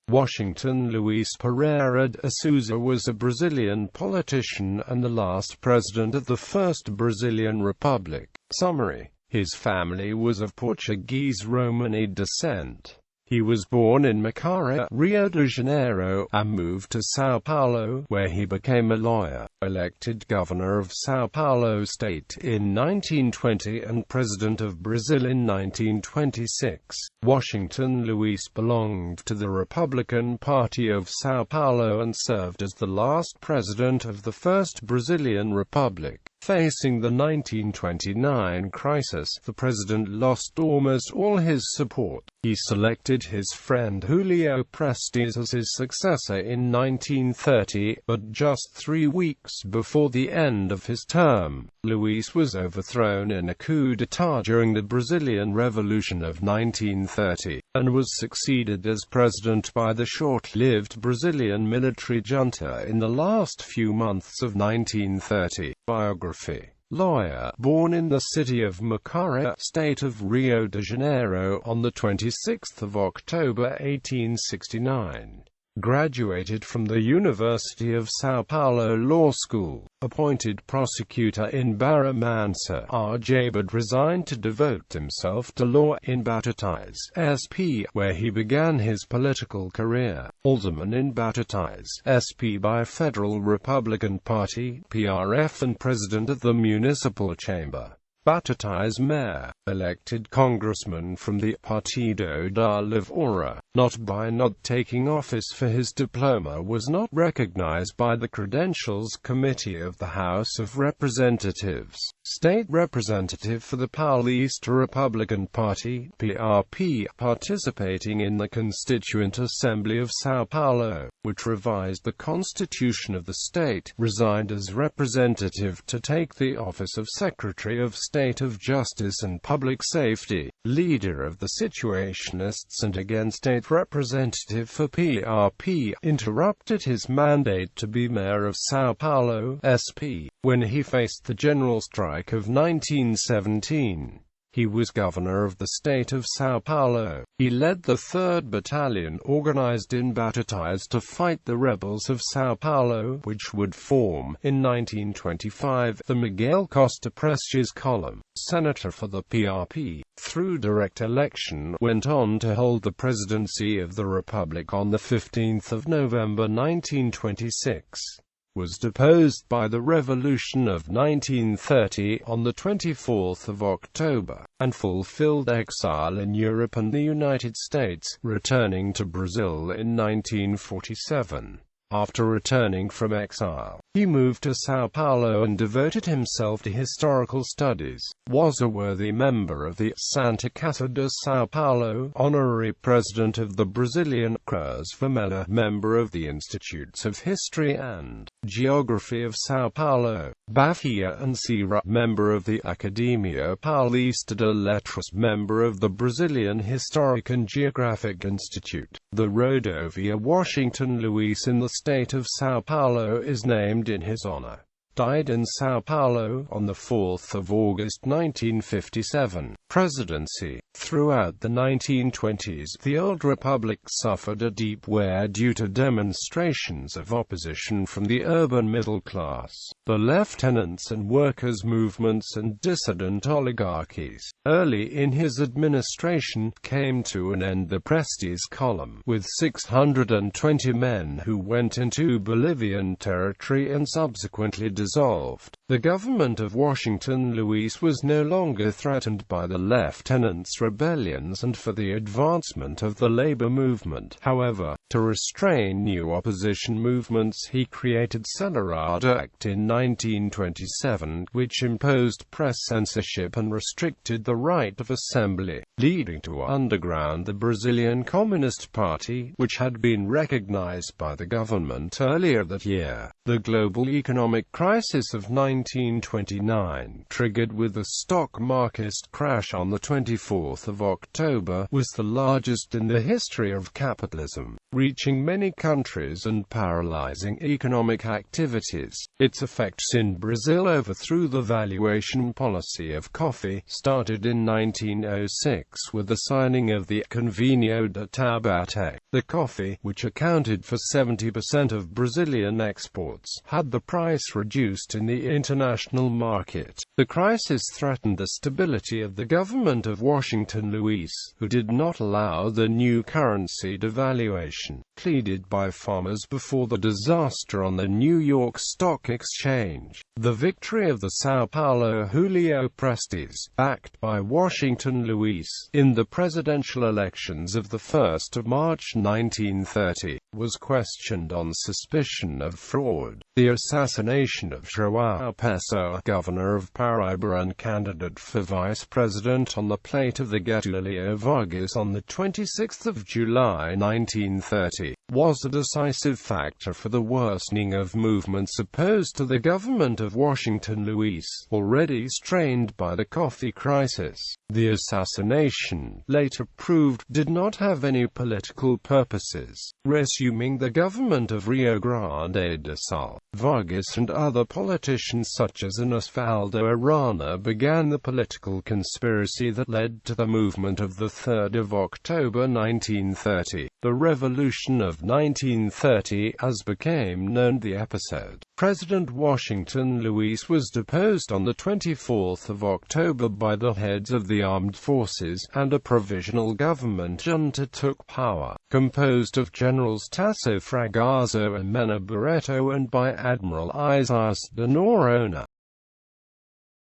Washington. Luís Pereira de Sousa was a Brazilian politician and the last president of the First Brazilian Republic. Summary: his family was of Portuguese Romani descent. He was born in Macaé, Rio de Janeiro, and moved to São Paulo, where he became a lawyer, elected governor of São Paulo state in 1920 and president of Brazil in 1926. Washington. Luís belonged to the Republican Party of São Paulo and served as the last president of the First Brazilian Republic. Facing the 1929 crisis, the president lost almost all his support. He selected his friend Julio Prestes as his successor in 1930, but just 3 weeks before the end of his term, Luís was overthrown in a coup d'état during the Brazilian Revolution of 1930, and was succeeded as president by the short-lived Brazilian military junta in the last few months of 1930. Biography: lawyer, born in the city of Macaé, state of Rio de Janeiro, on 26 October 1869. Graduated from the University of São Paulo Law School. Appointed prosecutor in Barra Mansa, RJ, but resigned to devote himself to law in Batatais, SP, where he began his political career. Alderman in Batatais, SP by Federal Republican Party, PRF, and president of the Municipal Chamber. Batatais mayor, elected congressman from the Partido da Lavoura, not taking office for his diploma, was not recognized by the Credentials Committee of the House of Representatives. State representative for the Paulista Republican Party, PRP, participating in the Constituent Assembly of São Paulo, which revised the constitution of the state, resigned as representative to take the office of Secretary of State of Justice and Public Safety, leader of the Situationists, and again state representative for PRP, interrupted his mandate to be mayor of São Paulo, SP, when he faced the general strike of 1917. He was governor of the state of São Paulo. He led the 3rd Battalion organized in Batatais to fight the rebels of São Paulo, which would form, in 1925, the Miguel Costa Prestes column. Senator for the PRP, through direct election, went on to hold the presidency of the Republic on 15 November 1926. Was deposed by the Revolution of 1930 on 24 October, and fulfilled exile in Europe and the United States, returning to Brazil in 1947. After returning from exile, he moved to São Paulo and devoted himself to historical studies. Was a worthy member of the Santa Casa de São Paulo, honorary president of the Brazilian Cruz Vermelha, member of the Institutes of History and Geography of São Paulo, Bahia and Ceará, member of the Academia Paulista de Letras, member of the Brazilian Historic and Geographic Institute. The Rodovia Washington Luís in the state of São Paulo is named in his honor. Died in São Paulo on 4 August 1957. Presidency. Throughout the 1920s, the old republic suffered a deep wear due to demonstrations of opposition from the urban middle class, the lieutenants and workers' movements, and dissident oligarchies. Early in his administration, came to an end the Prestes column, with 620 men who went into Bolivian territory and subsequently dissolved. The government of Washington Luís was no longer threatened by the lieutenants' rebellions and for the advancement of the labor movement. However, to restrain new opposition movements, he created Celorado Act in 1927, which imposed press censorship and restricted the right of assembly, leading to underground the Brazilian Communist Party, which had been recognized by the government earlier that year. The global economic crisis of 1929, triggered with the stock market crash on 24 October, was the largest in the history of capitalism. reaching many countries and paralyzing economic activities. Its effects in Brazil overthrew the valuation policy of coffee, started in 1906 with the signing of the Convênio de Taubaté. The coffee, which accounted for 70% of Brazilian exports, had the price reduced in the international market. The crisis threatened the stability of the government of Washington Luís, who did not allow the new currency devaluation, pleaded by farmers before the disaster on the New York Stock Exchange. The victory of the São Paulo Julio Prestes, backed by Washington Luís, in the presidential elections of the 1st of March 1930, was questioned on suspicion of fraud. The assassination of João Pessoa, governor of Paraíba and candidate for vice president on the plate of the Getúlio Vargas on the 26th of July 1930, was a decisive factor for the worsening of movements opposed to the government of Washington Luís, already strained by the coffee crisis. The assassination, later proved, did not have any political purposes. Resuming the government of Rio Grande do Sul, Vargas and other politicians such as Osvaldo Arana began the political conspiracy that led to the movement of the 3rd of October 1930, the Revolution of 1930 as became known. The episode. President Washington Luís was deposed on the 24th of October by the heads of the armed forces, and a provisional government junta took power, composed of Generals Tasso Fragasso and Mena Barreto and by Admiral Isaías de Noronha.